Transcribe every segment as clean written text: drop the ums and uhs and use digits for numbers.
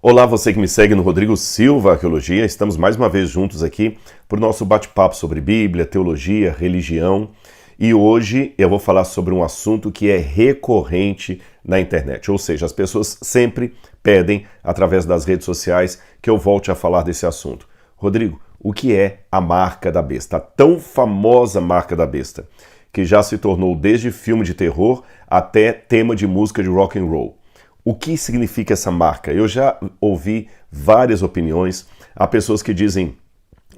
Olá, você que me segue no Rodrigo Silva Arqueologia. Estamos mais uma vez juntos aqui para o nosso bate-papo sobre Bíblia, teologia, religião. E hoje eu vou falar sobre um assunto que é recorrente na internet. Ou seja, as pessoas sempre pedem, através das redes sociais, que eu volte a falar desse assunto. Rodrigo, o que é a marca da besta? A tão famosa marca da besta, que já se tornou desde filme de terror até tema de música de rock and roll. O que significa essa marca? Eu já ouvi várias opiniões. Há pessoas que dizem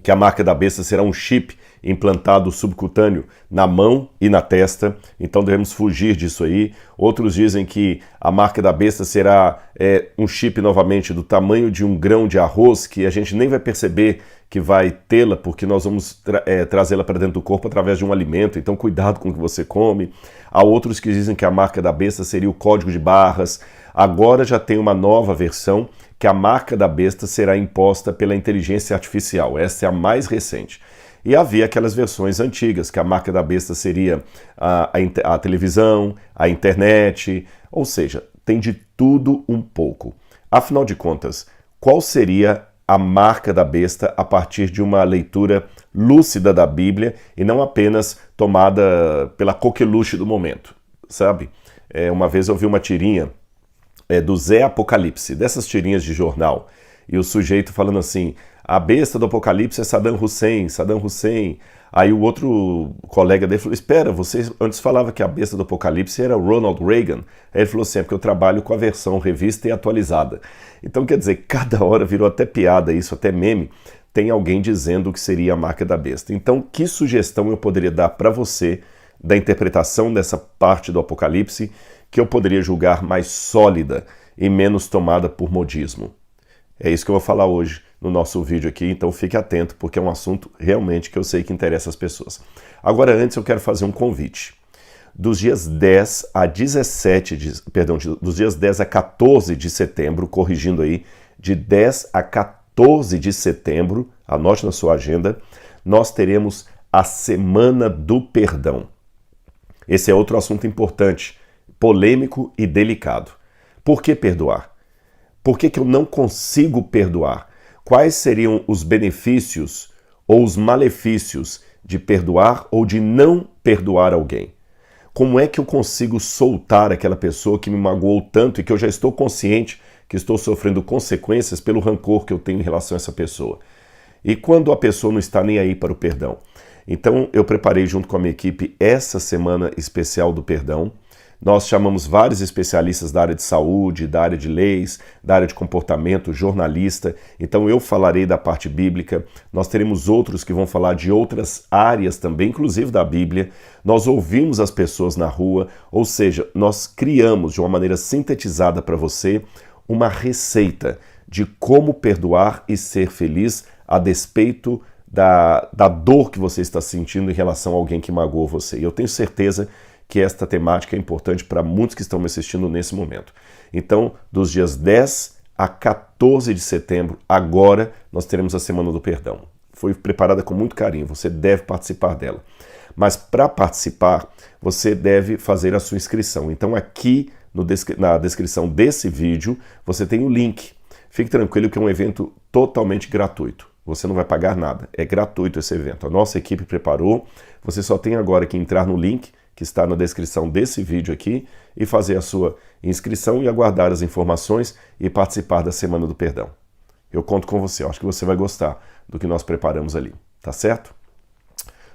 que a marca da besta será um chip implantado subcutâneo na mão e na testa, então devemos fugir disso aí. Outros dizem que a marca da besta será um chip novamente do tamanho de um grão de arroz, que a gente nem vai perceber que vai tê-la, porque nós vamos trazê-la para dentro do corpo através de um alimento, então cuidado com o que você come. Há outros que dizem que a marca da besta seria o código de barras. Agora já tem uma nova versão, que a marca da besta será imposta pela inteligência artificial. Essa é a mais recente. E havia aquelas versões antigas, que a marca da besta seria a televisão, a internet, ou seja, tem de tudo um pouco. Afinal de contas, qual seria a marca da besta a partir de uma leitura lúcida da Bíblia e não apenas tomada pela coqueluche do momento, sabe? Uma vez eu vi uma tirinha do Zé Apocalipse, dessas tirinhas de jornal, e o sujeito falando assim: a besta do Apocalipse é Saddam Hussein, Saddam Hussein. Aí o outro colega dele falou: espera, você antes falava que a besta do Apocalipse era Ronald Reagan. Aí ele falou assim: é porque eu trabalho com a versão revista e atualizada. Então quer dizer, cada hora virou até piada isso, até meme, tem alguém dizendo o que seria a marca da besta. Então que sugestão eu poderia dar para você da interpretação dessa parte do Apocalipse que eu poderia julgar mais sólida e menos tomada por modismo? É isso que eu vou falar hoje no nosso vídeo aqui, então fique atento, porque é um assunto realmente que eu sei que interessa as pessoas. Agora, antes eu quero fazer um convite. Dos dias 10 a 14 de setembro, corrigindo aí, de 10 a 14 de setembro, anote na sua agenda, nós teremos a Semana do Perdão. Esse é outro assunto importante, polêmico e delicado. Por que perdoar? Por que eu não consigo perdoar? Quais seriam os benefícios ou os malefícios de perdoar ou de não perdoar alguém? Como é que eu consigo soltar aquela pessoa que me magoou tanto e que eu já estou consciente que estou sofrendo consequências pelo rancor que eu tenho em relação a essa pessoa? E quando a pessoa não está nem aí para o perdão? Então eu preparei junto com a minha equipe essa semana especial do perdão. Nós chamamos vários especialistas da área de saúde, da área de leis, da área de comportamento, jornalista. Então eu falarei da parte bíblica, nós teremos outros que vão falar de outras áreas também, inclusive da Bíblia. Nós ouvimos as pessoas na rua, ou seja, nós criamos de uma maneira sintetizada para você uma receita de como perdoar e ser feliz a despeito da dor que você está sentindo em relação a alguém que magoou você. E eu tenho certeza que esta temática é importante para muitos que estão me assistindo nesse momento. Então, dos dias 10 a 14 de setembro, agora nós teremos a Semana do Perdão. Foi preparada com muito carinho, você deve participar dela. Mas para participar, você deve fazer a sua inscrição. Então aqui na descrição desse vídeo, você tem o link. Fique tranquilo que é um evento totalmente gratuito. Você não vai pagar nada, é gratuito esse evento. A nossa equipe preparou, você só tem agora que entrar no link que está na descrição desse vídeo aqui e fazer a sua inscrição e aguardar as informações e participar da Semana do Perdão. Eu conto com você, eu acho que você vai gostar do que nós preparamos ali, tá certo?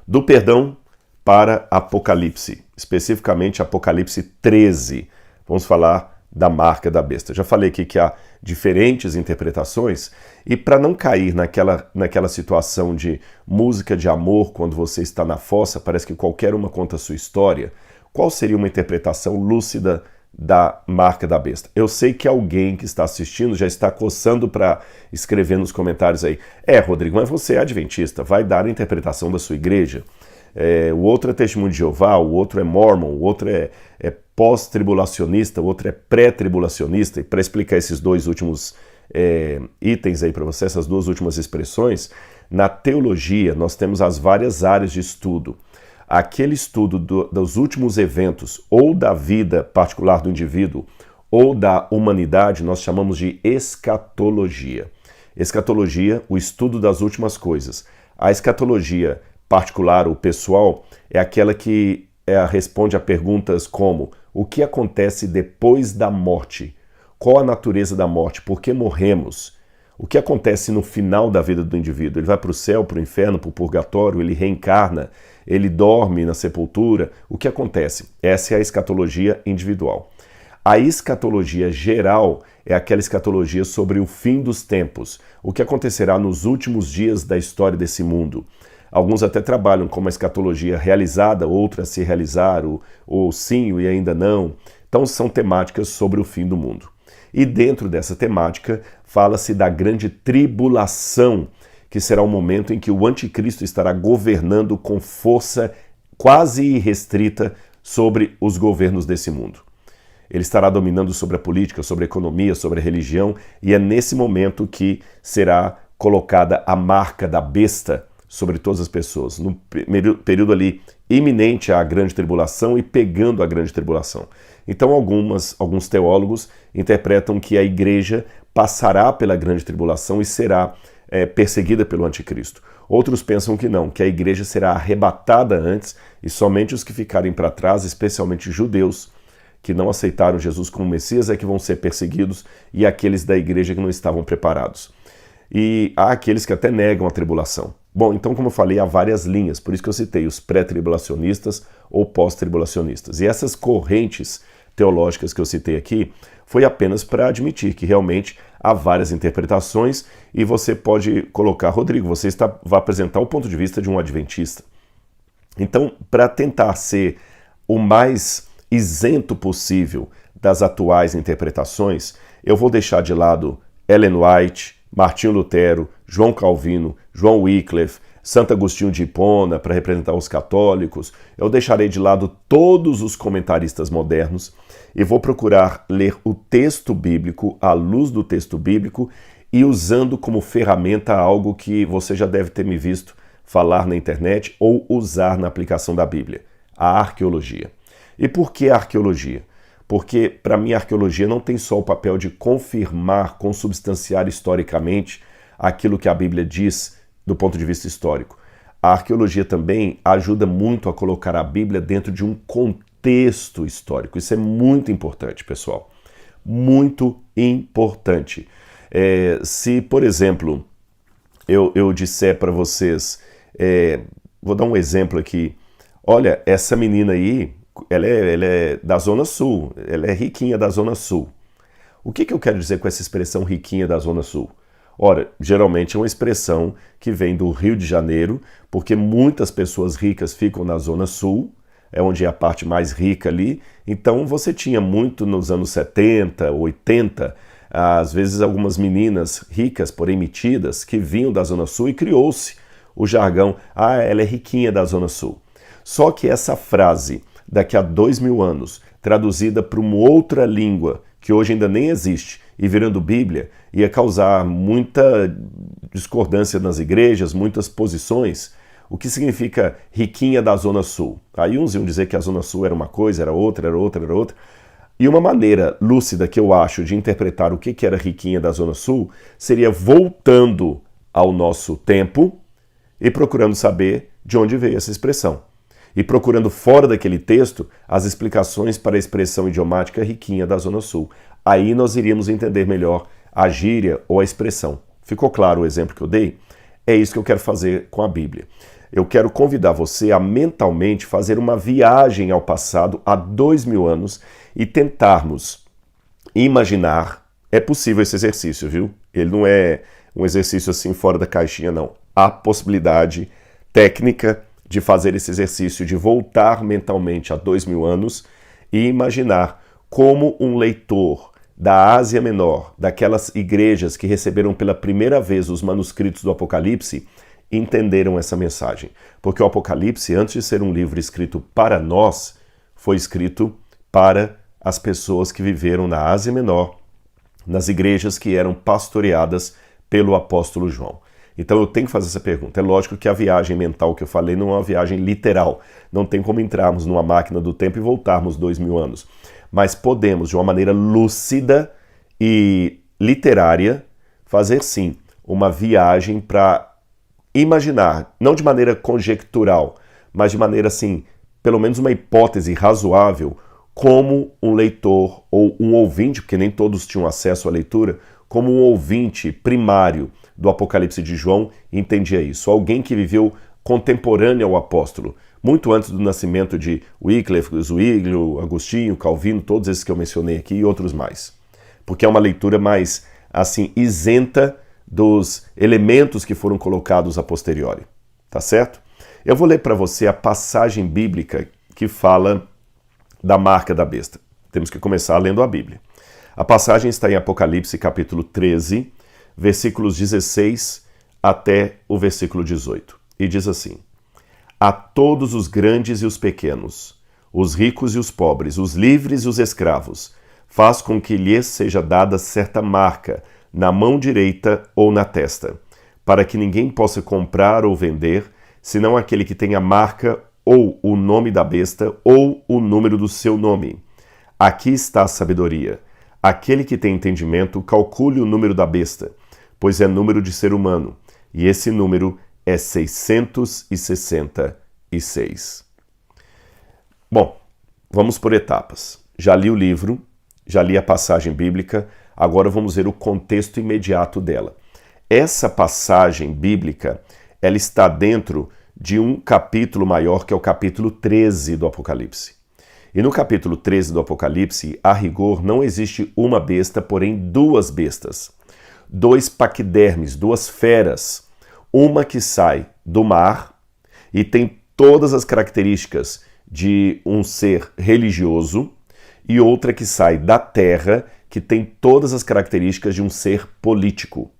Do perdão para Apocalipse, especificamente Apocalipse 13. Vamos falar da marca da besta. Já falei aqui que há diferentes interpretações e para não cair naquela situação de música de amor quando você está na fossa, parece que qualquer uma conta a sua história, qual seria uma interpretação lúcida da marca da besta? Eu sei que alguém que está assistindo já está coçando para escrever nos comentários aí: Rodrigo, mas você é adventista, vai dar a interpretação da sua igreja. O outro é Testemunho de Jeová, o outro é Mormon, o outro é pós-tribulacionista, o outro é pré-tribulacionista. E para explicar esses dois últimos itens aí para você, essas duas últimas expressões, na teologia nós temos as várias áreas de estudo. Aquele estudo dos últimos eventos, ou da vida particular do indivíduo, ou da humanidade, nós chamamos de escatologia. Escatologia, o estudo das últimas coisas. A escatologia particular ou pessoal é aquela que responde a perguntas como: o que acontece depois da morte? Qual a natureza da morte? Por que morremos? O que acontece no final da vida do indivíduo? Ele vai para o céu, para o inferno, para o purgatório, ele reencarna, ele dorme na sepultura. O que acontece? Essa é a escatologia individual. A escatologia geral é aquela escatologia sobre o fim dos tempos, o que acontecerá nos últimos dias da história desse mundo. Alguns até trabalham com uma escatologia realizada, outra a se realizar, ou sim e ainda não. Então são temáticas sobre o fim do mundo. E dentro dessa temática fala-se da grande tribulação, que será o momento em que o anticristo estará governando com força quase irrestrita sobre os governos desse mundo. Ele estará dominando sobre a política, sobre a economia, sobre a religião, e é nesse momento que será colocada a marca da besta sobre todas as pessoas, no período ali iminente à grande tribulação e pegando a grande tribulação. Então alguns teólogos interpretam que a igreja passará pela grande tribulação e será perseguida pelo anticristo. Outros pensam que não, que a igreja será arrebatada antes e somente os que ficarem para trás, especialmente judeus, que não aceitaram Jesus como Messias, é que vão ser perseguidos, e aqueles da igreja que não estavam preparados. E há aqueles que até negam a tribulação. Bom, então, como eu falei, há várias linhas, por isso que eu citei os pré-tribulacionistas ou pós-tribulacionistas. E essas correntes teológicas que eu citei aqui foi apenas para admitir que realmente há várias interpretações, e você pode colocar: Rodrigo, você vai apresentar o ponto de vista de um adventista. Então, para tentar ser o mais isento possível das atuais interpretações, eu vou deixar de lado Ellen White, Martinho Lutero, João Calvino, João Wycliffe, Santo Agostinho de Hipona para representar os católicos. Eu deixarei de lado todos os comentaristas modernos e vou procurar ler o texto bíblico, à luz do texto bíblico, e usando como ferramenta algo que você já deve ter me visto falar na internet ou usar na aplicação da Bíblia: a arqueologia. E por que a arqueologia? Porque, para mim, a arqueologia não tem só o papel de confirmar, consubstanciar historicamente aquilo que a Bíblia diz do ponto de vista histórico. A arqueologia também ajuda muito a colocar a Bíblia dentro de um contexto histórico. Isso é muito importante, pessoal. Muito importante. Se, por exemplo, eu disser para vocês, vou dar um exemplo aqui. Olha, essa menina aí, ela é da Zona Sul, ela é riquinha da Zona Sul. O que eu quero dizer com essa expressão riquinha da Zona Sul? Ora, geralmente é uma expressão que vem do Rio de Janeiro, porque muitas pessoas ricas ficam na Zona Sul, é onde é a parte mais rica ali. Então você tinha muito nos anos 70, 80, às vezes algumas meninas ricas, porém metidas, que vinham da Zona Sul, e criou-se o jargão: ela é riquinha da Zona Sul. Só que essa frase, daqui a 2000 anos, traduzida para uma outra língua, que hoje ainda nem existe, e virando Bíblia, ia causar muita discordância nas igrejas, muitas posições. O que significa riquinha da Zona Sul? Aí uns iam dizer que a Zona Sul era uma coisa, era outra, era outra, era outra. E uma maneira lúcida que eu acho de interpretar o que era riquinha da Zona Sul seria voltando ao nosso tempo e procurando saber de onde veio essa expressão. E procurando fora daquele texto as explicações para a expressão idiomática riquinha da Zona Sul. Aí nós iríamos entender melhor a gíria ou a expressão. Ficou claro o exemplo que eu dei? É isso que eu quero fazer com a Bíblia. Eu quero convidar você a mentalmente fazer uma viagem ao passado há 2000 anos e tentarmos imaginar. É possível esse exercício, viu? Ele não é um exercício assim fora da caixinha, não. Há possibilidade técnica de fazer esse exercício, de voltar mentalmente a 2000 anos e imaginar como um leitor da Ásia Menor, daquelas igrejas que receberam pela primeira vez os manuscritos do Apocalipse, entenderam essa mensagem. Porque o Apocalipse, antes de ser um livro escrito para nós, foi escrito para as pessoas que viveram na Ásia Menor, nas igrejas que eram pastoreadas pelo apóstolo João. Então eu tenho que fazer essa pergunta. É lógico que a viagem mental que eu falei não é uma viagem literal. Não tem como entrarmos numa máquina do tempo e voltarmos 2000 anos. Mas podemos, de uma maneira lúcida e literária, fazer sim uma viagem para imaginar, não de maneira conjectural, mas de maneira assim, pelo menos uma hipótese razoável, como um leitor ou um ouvinte, porque nem todos tinham acesso à leitura, como um ouvinte primário do Apocalipse de João entendia isso. Alguém que viveu contemporâneo ao apóstolo, muito antes do nascimento de Wycliffe, Zwinglio, Agostinho, Calvino, todos esses que eu mencionei aqui e outros mais. Porque é uma leitura mais, assim, isenta dos elementos que foram colocados a posteriori. Tá certo? Eu vou ler para você a passagem bíblica que fala da marca da besta. Temos que começar lendo a Bíblia. A passagem está em Apocalipse capítulo 13, versículos 16 até o versículo 18. E diz assim: A todos os grandes e os pequenos, os ricos e os pobres, os livres e os escravos, faz com que lhes seja dada certa marca na mão direita ou na testa, para que ninguém possa comprar ou vender, senão aquele que tem a marca ou o nome da besta ou o número do seu nome. Aqui está a sabedoria. Aquele que tem entendimento, calcule o número da besta, pois é número de ser humano, e esse número é 666. Bom, vamos por etapas. Já li o livro, já li a passagem bíblica, agora vamos ver o contexto imediato dela. Essa passagem bíblica, ela está dentro de um capítulo maior, que é o capítulo 13 do Apocalipse. E no capítulo 13 do Apocalipse, a rigor, não existe uma besta, porém duas bestas. Dois paquidermes, duas feras. Uma que sai do mar e tem todas as características de um ser religioso, e outra que sai da terra, que tem todas as características de um ser político.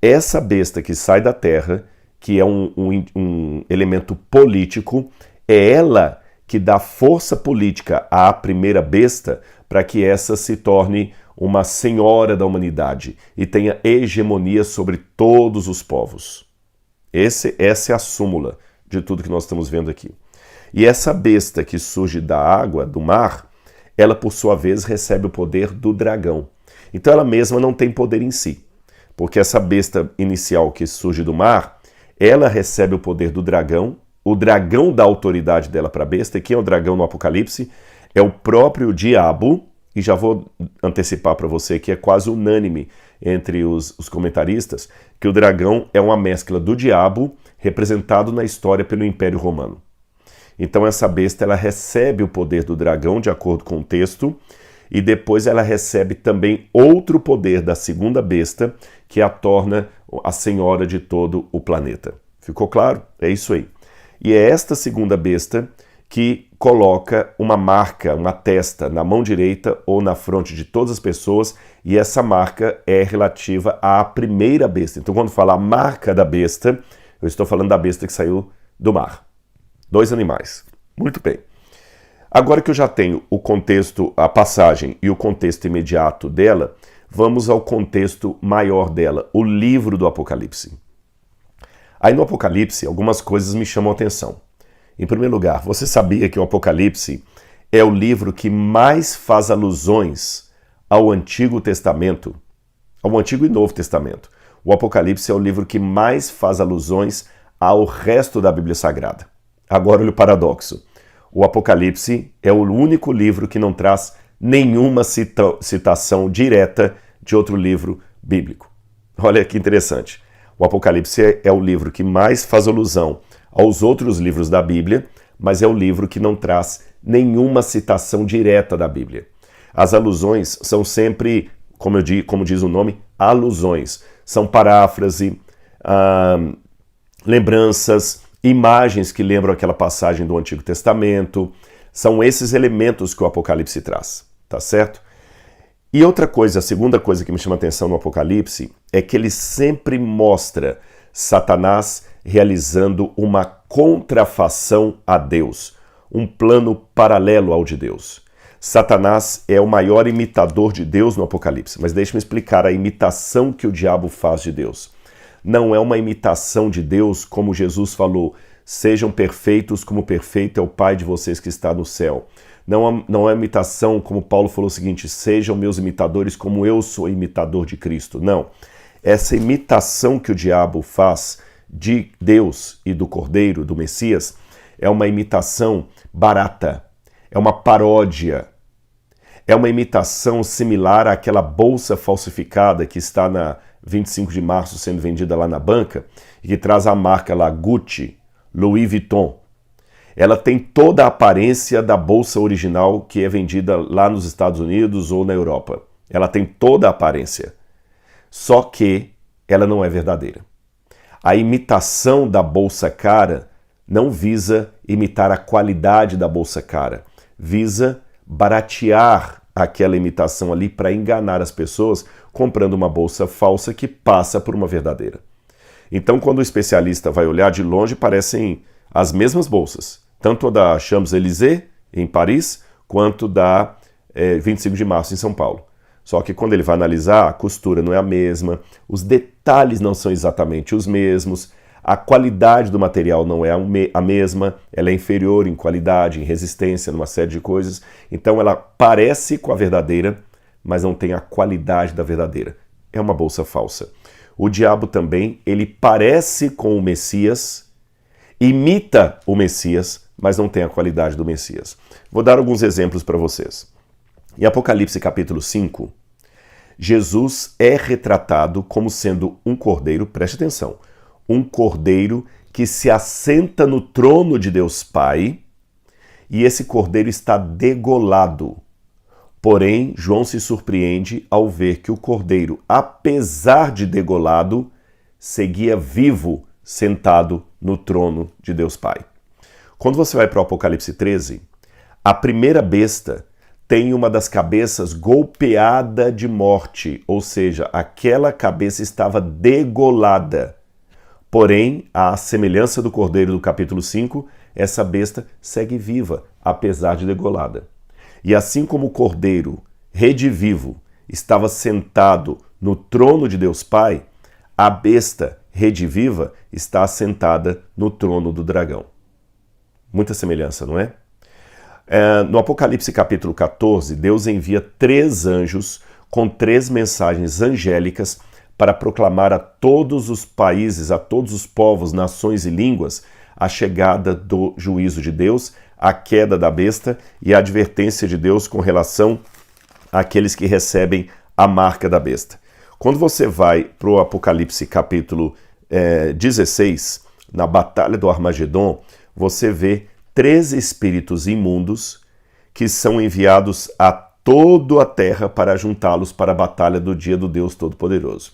Essa besta que sai da terra, que é um elemento político, é ela que dá força política à primeira besta para que essa se torne uma senhora da humanidade e tenha hegemonia sobre todos os povos. Essa é a súmula de tudo que nós estamos vendo aqui. E essa besta que surge da água, do mar, ela por sua vez recebe o poder do dragão. Então ela mesma não tem poder em si, porque essa besta inicial que surge do mar, ela recebe o poder do dragão, o dragão dá autoridade dela para a besta. E quem é o dragão no Apocalipse? É o próprio diabo, e já vou antecipar para você que é quase unânime entre os comentaristas, que o dragão é uma mescla do diabo representado na história pelo Império Romano. Então essa besta ela recebe o poder do dragão, de acordo com o texto, e depois ela recebe também outro poder da segunda besta, que a torna a senhora de todo o planeta. Ficou claro? É isso aí. E é esta segunda besta que coloca uma marca, uma testa, na mão direita ou na fronte de todas as pessoas, e essa marca é relativa à primeira besta. Então, quando fala a marca da besta, eu estou falando da besta que saiu do mar. Dois animais. Muito bem. Agora que eu já tenho o contexto, a passagem e o contexto imediato dela, vamos ao contexto maior dela, o livro do Apocalipse. Aí no Apocalipse, algumas coisas me chamam a atenção. Em primeiro lugar, você sabia que o Apocalipse é o livro que mais faz alusões ao Antigo Testamento, ao Antigo e Novo Testamento? O Apocalipse é o livro que mais faz alusões ao resto da Bíblia Sagrada. Agora olha o paradoxo. O Apocalipse é o único livro que não traz nenhuma citação direta de outro livro bíblico. Olha que interessante. O Apocalipse é o livro que mais faz alusão aos outros livros da Bíblia, mas é o livro que não traz nenhuma citação direta da Bíblia. As alusões são sempre, como diz o nome, alusões. São paráfrase, lembranças, imagens que lembram aquela passagem do Antigo Testamento. São esses elementos que o Apocalipse traz, tá certo? E outra coisa, a segunda coisa que me chama a atenção no Apocalipse é que ele sempre mostra Satanás realizando uma contrafação a Deus, um plano paralelo ao de Deus. Satanás é o maior imitador de Deus no Apocalipse, mas deixe-me explicar a imitação que o diabo faz de Deus. não é uma imitação de Deus, como Jesus falou, sejam perfeitos como perfeito é o Pai de vocês que está no céu. Não é imitação, como Paulo falou o seguinte, sejam meus imitadores como eu sou imitador de Cristo. Não. Essa imitação que o diabo faz de Deus e do Cordeiro, do Messias, é uma imitação barata, é uma paródia, é uma imitação similar àquela bolsa falsificada que está na 25 de março sendo vendida lá na banca e que traz a marca lá Gucci, Louis Vuitton. Ela tem toda a aparência da bolsa original que é vendida lá nos Estados Unidos ou na Europa. Ela tem toda a aparência, só que ela não é verdadeira. A imitação da bolsa cara não visa imitar a qualidade da bolsa cara, visa baratear aquela imitação ali para enganar as pessoas comprando uma bolsa falsa que passa por uma verdadeira. Então, quando o especialista vai olhar de longe, parecem as mesmas bolsas, tanto a da Champs-Élysées, em Paris, quanto da 25 de março, em São Paulo. Só que quando ele vai analisar, a costura não é a mesma, os detalhes não são exatamente os mesmos, a qualidade do material não é a mesma, ela é inferior em qualidade, em resistência, numa série de coisas. Então ela parece com a verdadeira, mas não tem a qualidade da verdadeira. É uma bolsa falsa. O diabo também, ele parece com o Messias, imita o Messias, mas não tem a qualidade do Messias. Vou dar alguns exemplos para vocês. Em Apocalipse capítulo 5, Jesus é retratado como sendo um cordeiro, preste atenção, um cordeiro que se assenta no trono de Deus Pai, e esse cordeiro está degolado. Porém, João se surpreende ao ver que o cordeiro, apesar de degolado, seguia vivo, sentado no trono de Deus Pai. Quando você vai para o Apocalipse 13, a primeira besta tem uma das cabeças golpeada de morte, ou seja, aquela cabeça estava degolada. Porém, à semelhança do cordeiro do capítulo 5, essa besta segue viva, apesar de degolada. E assim como o cordeiro, redivivo, estava sentado no trono de Deus Pai, a besta rediviva está assentada no trono do dragão. Muita semelhança, não é? No Apocalipse capítulo 14, Deus envia 3 anjos com 3 mensagens angélicas para proclamar a todos os países, a todos os povos, nações e línguas, a chegada do juízo de Deus, a queda da besta e a advertência de Deus com relação àqueles que recebem a marca da besta. Quando você vai para o Apocalipse capítulo 16, na Batalha do Armagedon, você vê 3 espíritos imundos que são enviados a toda a terra para juntá-los para a batalha do dia do Deus Todo-Poderoso.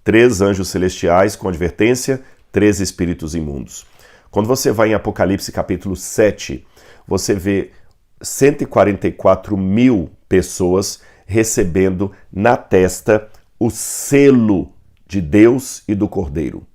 3 anjos celestiais com advertência, 3 espíritos imundos. Quando você vai em Apocalipse capítulo 7, você vê 144 mil pessoas recebendo na testa o selo de Deus e do Cordeiro.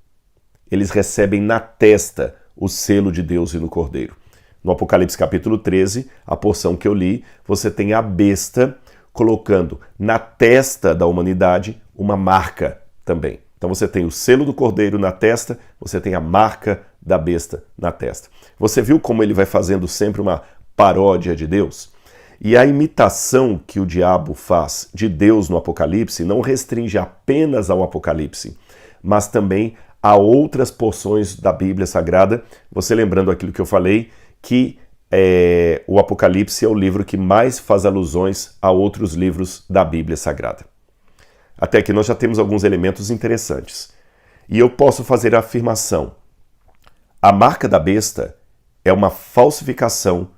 Eles recebem na testa o selo de Deus e do Cordeiro. No Apocalipse capítulo 13, a porção que eu li, você tem a besta colocando na testa da humanidade uma marca também. Então você tem o selo do Cordeiro na testa, você tem a marca da besta na testa. Você viu como ele vai fazendo sempre uma paródia de Deus? E a imitação que o diabo faz de Deus no Apocalipse não restringe apenas ao Apocalipse, mas também a outras porções da Bíblia Sagrada. Você lembrando aquilo que eu falei, que o Apocalipse é o livro que mais faz alusões a outros livros da Bíblia Sagrada. Até aqui nós já temos alguns elementos interessantes. E eu posso fazer a afirmação: a marca da besta é uma falsificação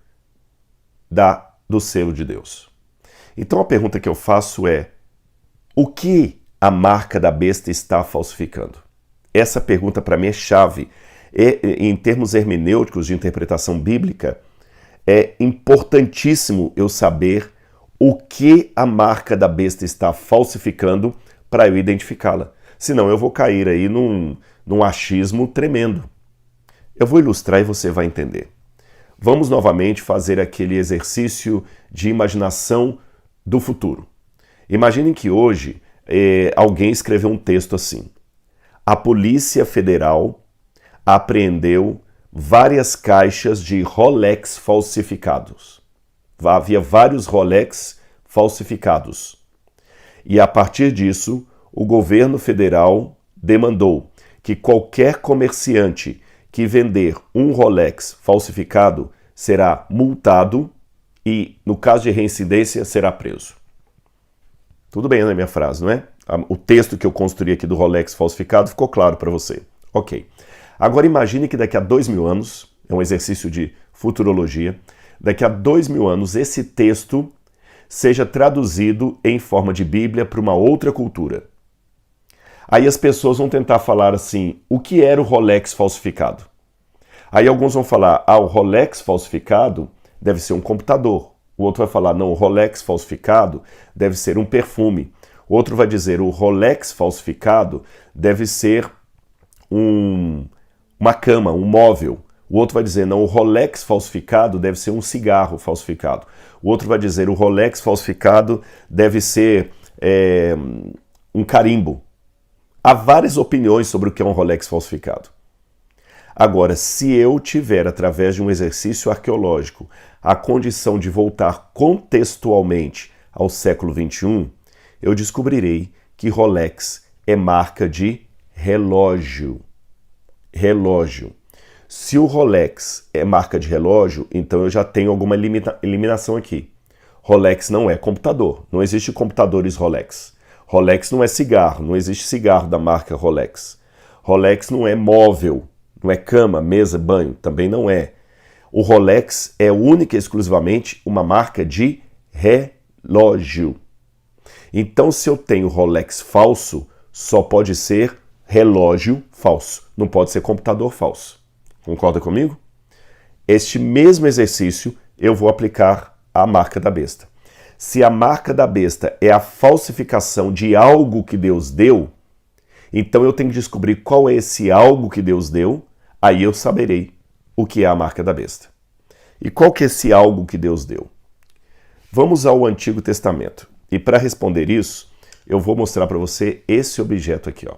do selo de Deus. Então a pergunta que eu faço é: o que a marca da besta está falsificando? Essa pergunta para mim é chave. Em termos hermenêuticos de interpretação bíblica, é importantíssimo eu saber o que a marca da besta está falsificando para eu identificá-la. Senão eu vou cair aí num achismo tremendo. Eu vou ilustrar e você vai entender. Vamos novamente fazer aquele exercício de imaginação do futuro. Imaginem que hoje alguém escreveu um texto assim: a Polícia Federal apreendeu várias caixas de Rolex falsificados. Havia vários Rolex falsificados. E a partir disso, o governo federal demandou que qualquer comerciante que vender um Rolex falsificado será multado e, no caso de reincidência, será preso. Tudo bem na minha frase, não é? O texto que eu construí aqui do Rolex falsificado ficou claro para você. Ok. Agora imagine que daqui a 2000 anos, é um exercício de futurologia, daqui a 2000 anos esse texto seja traduzido em forma de Bíblia para uma outra cultura. Aí as pessoas vão tentar falar assim, o que era o Rolex falsificado? Aí alguns vão falar, o Rolex falsificado deve ser um computador. O outro vai falar, não, o Rolex falsificado deve ser um perfume. O outro vai dizer, o Rolex falsificado deve ser uma cama, um móvel. O outro vai dizer, não, o Rolex falsificado deve ser um cigarro falsificado. O outro vai dizer, o Rolex falsificado deve ser um carimbo. Há várias opiniões sobre o que é um Rolex falsificado. Agora, se eu tiver, através de um exercício arqueológico, a condição de voltar contextualmente ao século XXI, eu descobrirei que Rolex é marca de relógio. Relógio. Se o Rolex é marca de relógio, então eu já tenho alguma eliminação aqui. Rolex não é computador. Não existe computadores Rolex. Rolex não é cigarro. Não existe cigarro da marca Rolex. Rolex não é móvel. Não é cama, mesa, banho. Também não é. O Rolex é única e exclusivamente uma marca de relógio. Então, se eu tenho Rolex falso, só pode ser relógio falso. Não pode ser computador falso. Concorda comigo? Este mesmo exercício eu vou aplicar à marca da besta. Se a marca da besta é a falsificação de algo que Deus deu, então eu tenho que descobrir qual é esse algo que Deus deu, aí eu saberei o que é a marca da besta. E qual que é esse algo que Deus deu? Vamos ao Antigo Testamento. E para responder isso, eu vou mostrar para você esse objeto aqui, ó.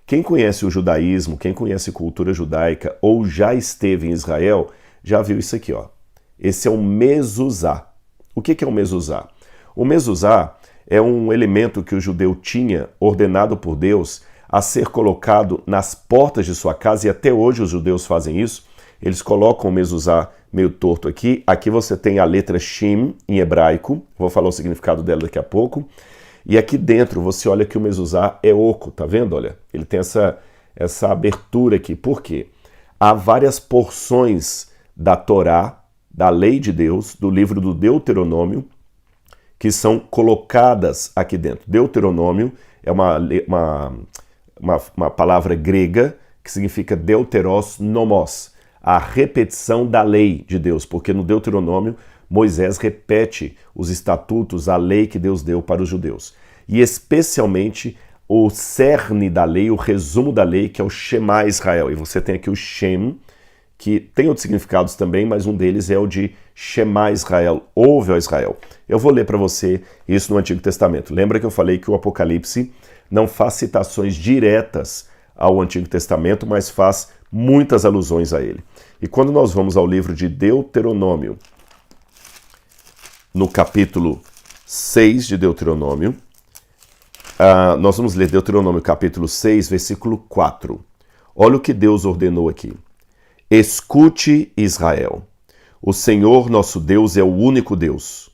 Quem conhece o judaísmo, quem conhece cultura judaica ou já esteve em Israel, já viu isso aqui, ó. Esse é um mezuzá. O que é um mezuzá? O mezuzá é um elemento que o judeu tinha ordenado por Deus a ser colocado nas portas de sua casa, e até hoje os judeus fazem isso. Eles colocam o mezuzá meio torto aqui. Aqui você tem a letra Shin em hebraico. Vou falar o significado dela daqui a pouco. E aqui dentro você olha que o mezuzá é oco, tá vendo? Olha, ele tem essa abertura aqui. Por quê? Há várias porções da Torá, da lei de Deus, do livro do Deuteronômio, que são colocadas aqui dentro. Deuteronômio é uma palavra grega que significa deuteros nomos, a repetição da lei de Deus, porque no Deuteronômio Moisés repete os estatutos, a lei que Deus deu para os judeus. E especialmente o cerne da lei, o resumo da lei, que é o Shema Israel. E você tem aqui o Shem, que tem outros significados também, mas um deles é o de Shema Israel, ouve, ó Israel. Eu vou ler para você isso no Antigo Testamento. Lembra que eu falei que o Apocalipse não faz citações diretas ao Antigo Testamento, mas faz muitas alusões a ele. E quando nós vamos ao livro de Deuteronômio, no capítulo 6 de Deuteronômio, nós vamos ler Deuteronômio capítulo 6, versículo 4. Olha o que Deus ordenou aqui. Escute, Israel, o Senhor nosso Deus é o único Deus.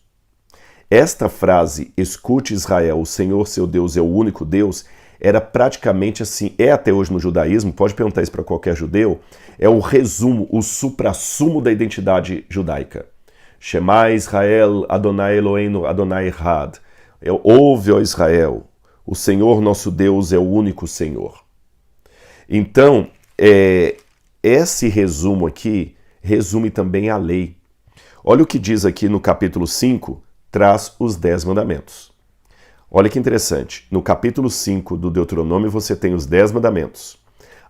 Esta frase, escute, Israel, o Senhor seu Deus é o único Deus, era praticamente assim, é até hoje no judaísmo, pode perguntar isso para qualquer judeu, é o resumo, o suprassumo da identidade judaica. Shema Israel, Adonai Eloheinu, Adonai Echad. Ouve, ó Israel, o Senhor nosso Deus é o único Senhor. Então, esse resumo aqui resume também a lei. Olha o que diz aqui no capítulo 5, traz os 10 mandamentos. Olha que interessante, no capítulo 5 do Deuteronômio você tem os 10 mandamentos.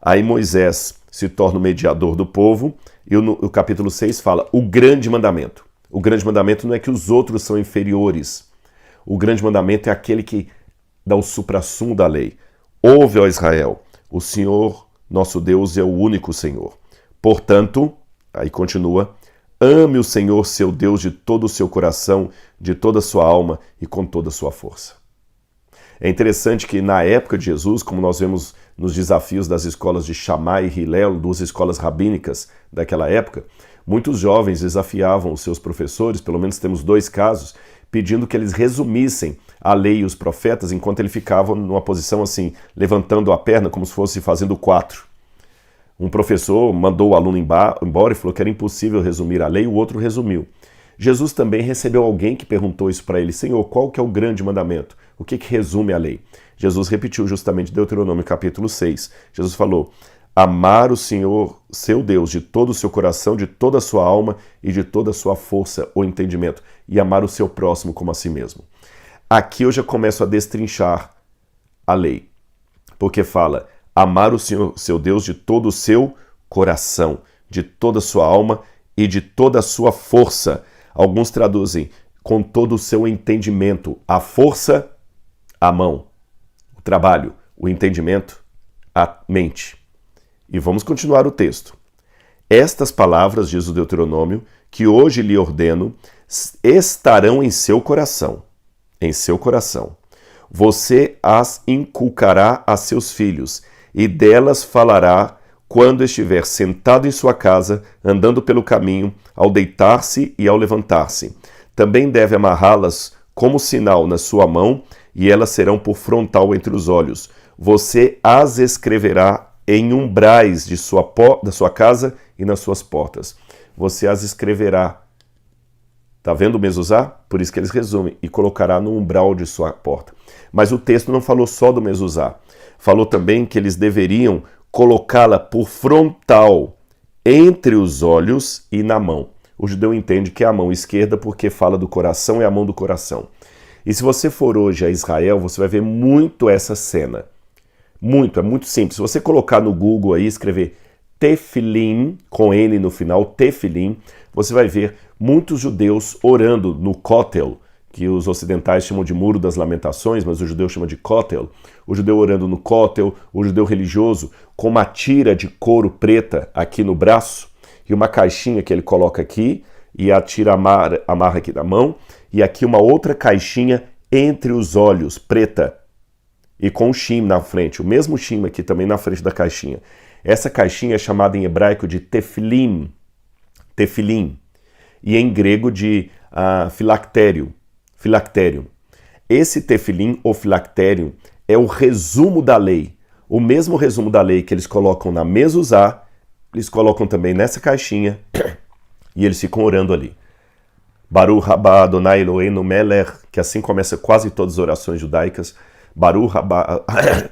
Aí Moisés se torna o mediador do povo e o capítulo 6 fala o grande mandamento. O grande mandamento não é que os outros são inferiores. O grande mandamento é aquele que dá o suprassumo da lei. Ouve, ó Israel, O Senhor, nosso Deus, é o único Senhor. Portanto, aí continua, ame o Senhor, seu Deus, de todo o seu coração, de toda a sua alma e com toda a sua força. É interessante que na época de Jesus, como nós vemos nos desafios das escolas de Shammai e Hillel, duas escolas rabínicas daquela época, muitos jovens desafiavam os seus professores, pelo menos temos 2 casos, pedindo que eles resumissem a lei e os profetas enquanto ele ficava numa posição assim, levantando a perna como se fosse fazendo 4. Um professor mandou o aluno embora e falou que era impossível resumir a lei, o outro resumiu. Jesus também recebeu alguém que perguntou isso para ele, Senhor, qual que é o grande mandamento? O que resume a lei? Jesus repetiu justamente Deuteronômio capítulo 6. Jesus falou, amar o Senhor, seu Deus, de todo o seu coração, de toda a sua alma e de toda a sua força ou entendimento, e amar o seu próximo como a si mesmo. Aqui eu já começo a destrinchar a lei, porque fala, amar o Senhor, seu Deus, de todo o seu coração, de toda a sua alma e de toda a sua força. Alguns traduzem com todo o seu entendimento. A força, a mão. O trabalho, o entendimento, a mente. E vamos continuar o texto. Estas palavras, diz o Deuteronômio, que hoje lhe ordeno, estarão em seu coração. Em seu coração. Você as inculcará a seus filhos, e delas falará quando estiver sentado em sua casa, andando pelo caminho, ao deitar-se e ao levantar-se. Também deve amarrá-las como sinal na sua mão, e elas serão por frontal entre os olhos. Você as escreverá em umbrais da sua casa e nas suas portas. Você as escreverá. Está vendo o mezuzá? Por isso que eles resumem. E colocará no umbral de sua porta. Mas o texto não falou só do mezuzá. Falou também que eles deveriam colocá-la por frontal entre os olhos e na mão. O judeu entende que é a mão esquerda porque fala do coração, é a mão do coração. E se você for hoje a Israel, você vai ver muito essa cena. É muito simples. Se você colocar no Google aí, escrever Tefilim, com N no final, Tefilim, você vai ver muitos judeus orando no Kotel, que os ocidentais chamam de Muro das Lamentações, mas o judeu chama de Kotel. O judeu orando no Kotel, o judeu religioso, com uma tira de couro preta aqui no braço, e uma caixinha que ele coloca aqui, e a tira amarra aqui na mão, e aqui uma outra caixinha entre os olhos, preta, e com um shim na frente, o mesmo shim aqui também na frente da caixinha. Essa caixinha é chamada em hebraico de tefilim, e em grego de filactério. Esse tefilim ou filactério é o resumo da lei. O mesmo resumo da lei que eles colocam na mezuzá, eles colocam também nessa caixinha e eles ficam orando ali. Baruch haba Adonai Eloheinu melech, que assim começa quase todas as orações judaicas. Baruch haba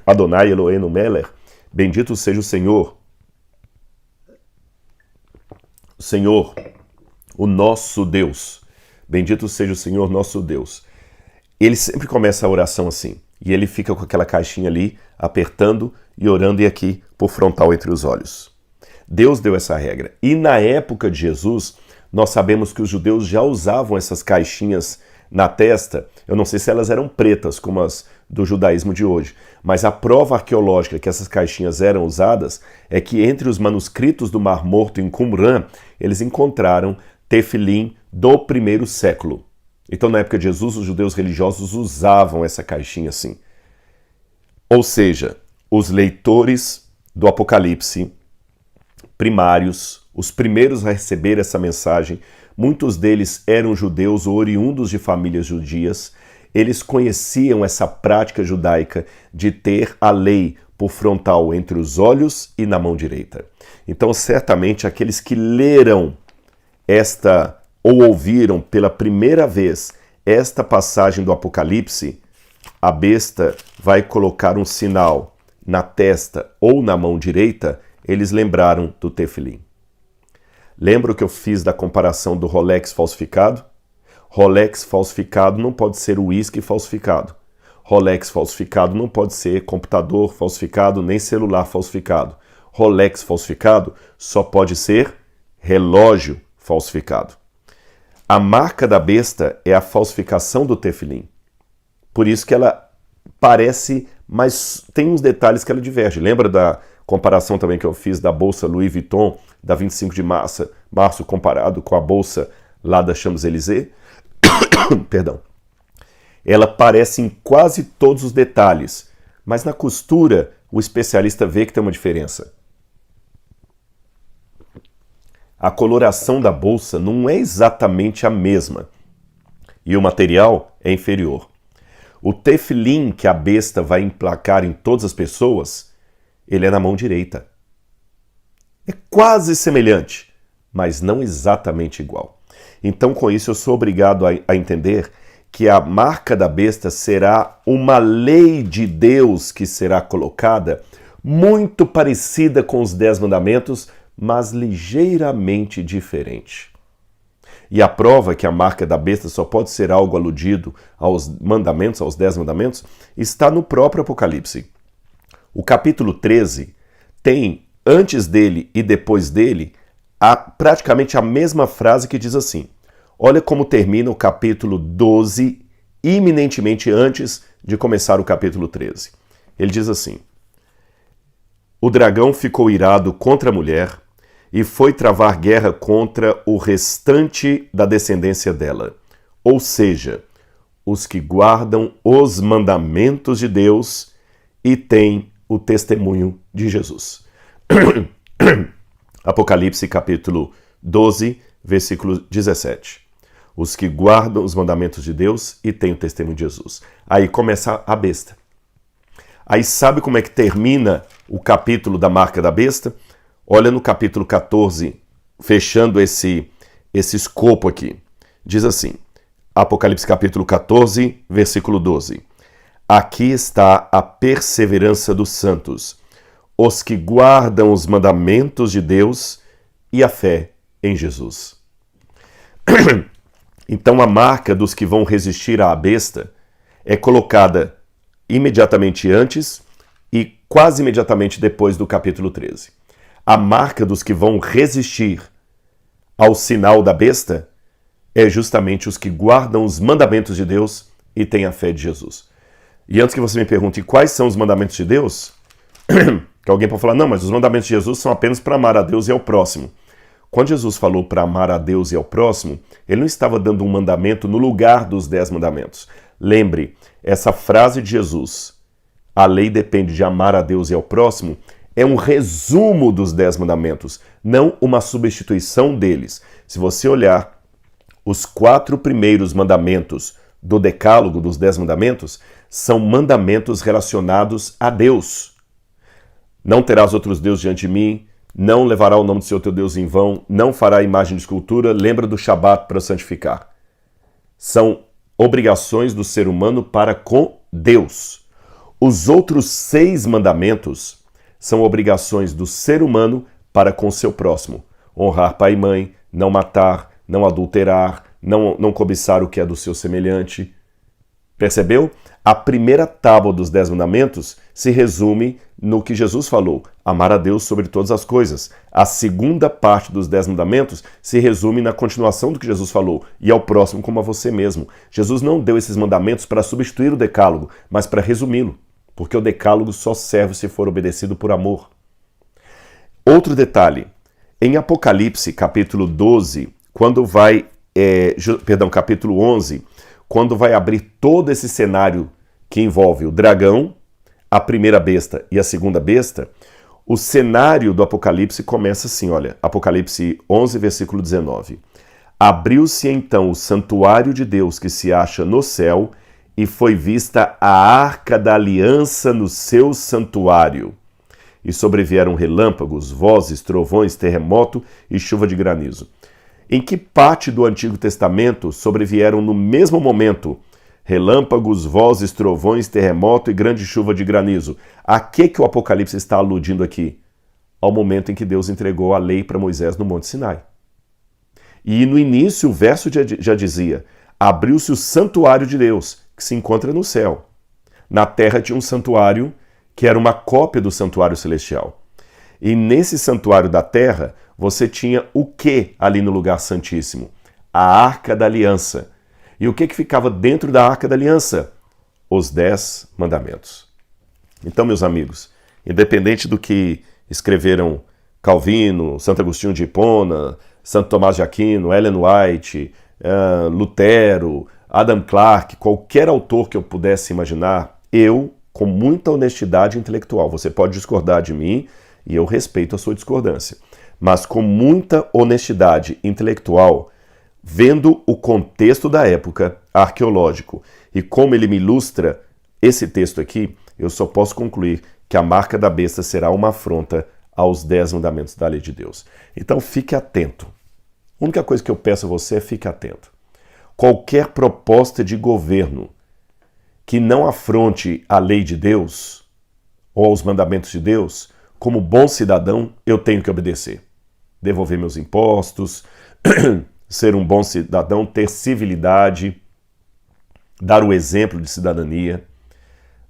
Adonai Eloheinu melech, bendito seja o Senhor. O Senhor, o nosso Deus. Bendito seja o Senhor, nosso Deus. Ele sempre começa a oração assim. E ele fica com aquela caixinha ali, apertando e orando, e aqui por frontal entre os olhos. Deus deu essa regra. E na época de Jesus, nós sabemos que os judeus já usavam essas caixinhas na testa. Eu não sei se elas eram pretas, como as do judaísmo de hoje. Mas a prova arqueológica que essas caixinhas eram usadas é que entre os manuscritos do Mar Morto em Qumran, eles encontraram tefilim do primeiro século. Então, na época de Jesus, os judeus religiosos usavam essa caixinha assim. Ou seja, os leitores do Apocalipse primários, os primeiros a receber essa mensagem, muitos deles eram judeus ou oriundos de famílias judias. Eles conheciam essa prática judaica de ter a lei por frontal entre os olhos e na mão direita. Então, certamente, aqueles que leram esta ou ouviram pela primeira vez esta passagem do Apocalipse, a besta vai colocar um sinal na testa ou na mão direita, eles lembraram do tefilim. Lembra que eu fiz da comparação do Rolex falsificado? Rolex falsificado não pode ser uísque falsificado. Rolex falsificado não pode ser computador falsificado, nem celular falsificado. Rolex falsificado só pode ser relógio falsificado. A marca da besta é a falsificação do tefilim. Por isso que ela parece, mas tem uns detalhes que ela diverge. Lembra da comparação também que eu fiz da bolsa Louis Vuitton, da 25 de março comparado com a bolsa lá da Champs-Élysées? Perdão. Ela parece em quase todos os detalhes, mas na costura o especialista vê que tem uma diferença. A coloração da bolsa não é exatamente a mesma e o material é inferior. O tefilim que a besta vai emplacar em todas as pessoas, ele é na mão direita. É quase semelhante, mas não exatamente igual. Então, com isso, eu sou obrigado a entender que a marca da besta será uma lei de Deus que será colocada, muito parecida com os 10 mandamentos, mas ligeiramente diferente. E a prova que a marca da besta só pode ser algo aludido aos mandamentos, aos 10 mandamentos, está no próprio Apocalipse. O capítulo 13 tem, antes dele e depois dele, praticamente a mesma frase que diz assim. Olha como termina o capítulo 12, iminentemente antes de começar o capítulo 13. Ele diz assim: o dragão ficou irado contra a mulher e foi travar guerra contra o restante da descendência dela, ou seja, os que guardam os mandamentos de Deus e têm o testemunho de Jesus. Apocalipse capítulo 12, versículo 17. Os que guardam os mandamentos de Deus e têm o testemunho de Jesus. Aí começa a besta. Aí sabe como é que termina o capítulo da marca da besta? Olha no capítulo 14, fechando esse escopo aqui. Diz assim, Apocalipse capítulo 14, versículo 12. Aqui está a perseverança dos santos, os que guardam os mandamentos de Deus e a fé em Jesus. Então a marca dos que vão resistir à besta é colocada imediatamente antes e quase imediatamente depois do capítulo 13. A marca dos que vão resistir ao sinal da besta é justamente os que guardam os mandamentos de Deus e têm a fé de Jesus. E antes que você me pergunte quais são os mandamentos de Deus, que alguém pode falar, não, mas os mandamentos de Jesus são apenas para amar a Deus e ao próximo. Quando Jesus falou para amar a Deus e ao próximo, ele não estava dando um mandamento no lugar dos 10 mandamentos. Lembre, essa frase de Jesus, a lei depende de amar a Deus e ao próximo, é um resumo dos 10 mandamentos, não uma substituição deles. Se você olhar os 4 primeiros mandamentos do decálogo dos 10 mandamentos, são mandamentos relacionados a Deus. Não terás outros deuses diante de mim, não levará o nome do Senhor teu Deus em vão, não fará imagem de escultura, lembra do Shabat para santificar. São obrigações do ser humano para com Deus. Os outros 6 mandamentos são obrigações do ser humano para com seu próximo. Honrar pai e mãe, não matar, não adulterar, não cobiçar o que é do seu semelhante. Percebeu? A primeira tábua dos 10 mandamentos se resume no que Jesus falou, amar a Deus sobre todas as coisas. A segunda parte dos 10 mandamentos se resume na continuação do que Jesus falou, e ao próximo como a você mesmo. Jesus não deu esses mandamentos para substituir o decálogo, mas para resumi-lo, porque o decálogo só serve se for obedecido por amor. Outro detalhe, em Apocalipse capítulo 12, capítulo 11, quando vai abrir todo esse cenário que envolve o dragão, a primeira besta e a segunda besta, o cenário do Apocalipse começa assim, olha, Apocalipse 11, versículo 19. Abriu-se então o santuário de Deus que se acha no céu e foi vista a arca da aliança no seu santuário. E sobrevieram relâmpagos, vozes, trovões, terremoto e chuva de granizo. Em que parte do Antigo Testamento sobrevieram no mesmo momento relâmpagos, vozes, trovões, terremoto e grande chuva de granizo? A que o Apocalipse está aludindo aqui? Ao momento em que Deus entregou a lei para Moisés no Monte Sinai. E no início o verso já dizia, abriu-se o santuário de Deus, que se encontra no céu. Na terra tinha um santuário que era uma cópia do santuário celestial. E nesse santuário da terra, você tinha o que ali no lugar santíssimo? A Arca da Aliança. E o que ficava dentro da Arca da Aliança? os 10 mandamentos. Então, meus amigos, independente do que escreveram Calvino, Santo Agostinho de Hipona, Santo Tomás de Aquino, Ellen White, Lutero, Adam Clarke, qualquer autor que eu pudesse imaginar, eu, com muita honestidade intelectual, você pode discordar de mim e eu respeito a sua discordância, mas com muita honestidade intelectual, vendo o contexto da época arqueológico e como ele me ilustra esse texto aqui, eu só posso concluir que a marca da besta será uma afronta aos 10 mandamentos da lei de Deus. Então fique atento. A única coisa que eu peço a você é fique atento. Qualquer proposta de governo que não afronte a lei de Deus ou aos mandamentos de Deus, como bom cidadão, eu tenho que obedecer. Devolver meus impostos, ser um bom cidadão, ter civilidade, dar o exemplo de cidadania.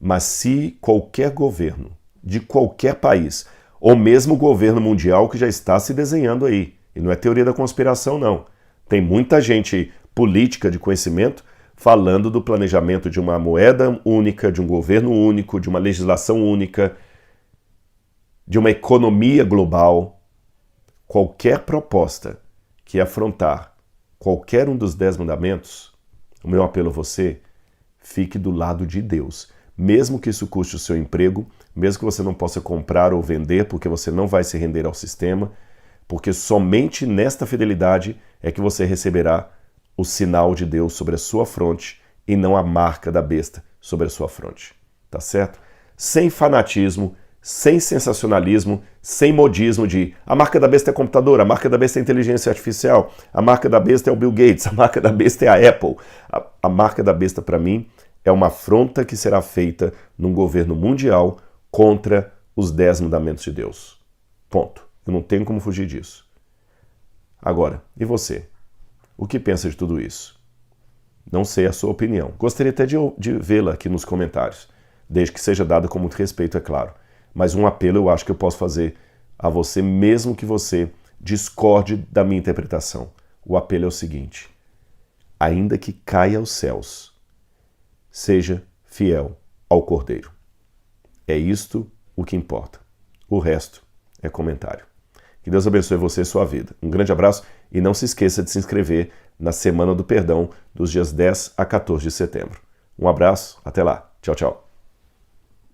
Mas se qualquer governo de qualquer país, ou mesmo o governo mundial que já está se desenhando aí, e não é teoria da conspiração não, tem muita gente política de conhecimento falando do planejamento de uma moeda única, de um governo único, de uma legislação única, de uma economia global. Qualquer proposta que afrontar qualquer um dos 10 mandamentos, o meu apelo a você, fique do lado de Deus. Mesmo que isso custe o seu emprego, mesmo que você não possa comprar ou vender, porque você não vai se render ao sistema, porque somente nesta fidelidade é que você receberá o sinal de Deus sobre a sua fronte e não a marca da besta sobre a sua fronte. Tá certo? Sem fanatismo, sem sensacionalismo, sem modismo de a marca da besta é computador, a marca da besta é inteligência artificial, a marca da besta é o Bill Gates, a marca da besta é a Apple. A marca da besta, para mim, é uma afronta que será feita num governo mundial contra os 10 mandamentos de Deus. Ponto. Eu não tenho como fugir disso. Agora, e você? O que pensa de tudo isso? Não sei a sua opinião. Gostaria até de vê-la aqui nos comentários, desde que seja dada com muito respeito, é claro. Mas um apelo eu acho que eu posso fazer a você, mesmo que você discorde da minha interpretação. O apelo é o seguinte: ainda que caia aos céus, seja fiel ao Cordeiro. É isto o que importa. O resto é comentário. Que Deus abençoe você e sua vida. Um grande abraço e não se esqueça de se inscrever na Semana do Perdão dos dias 10 a 14 de setembro. Um abraço, até lá. Tchau, tchau.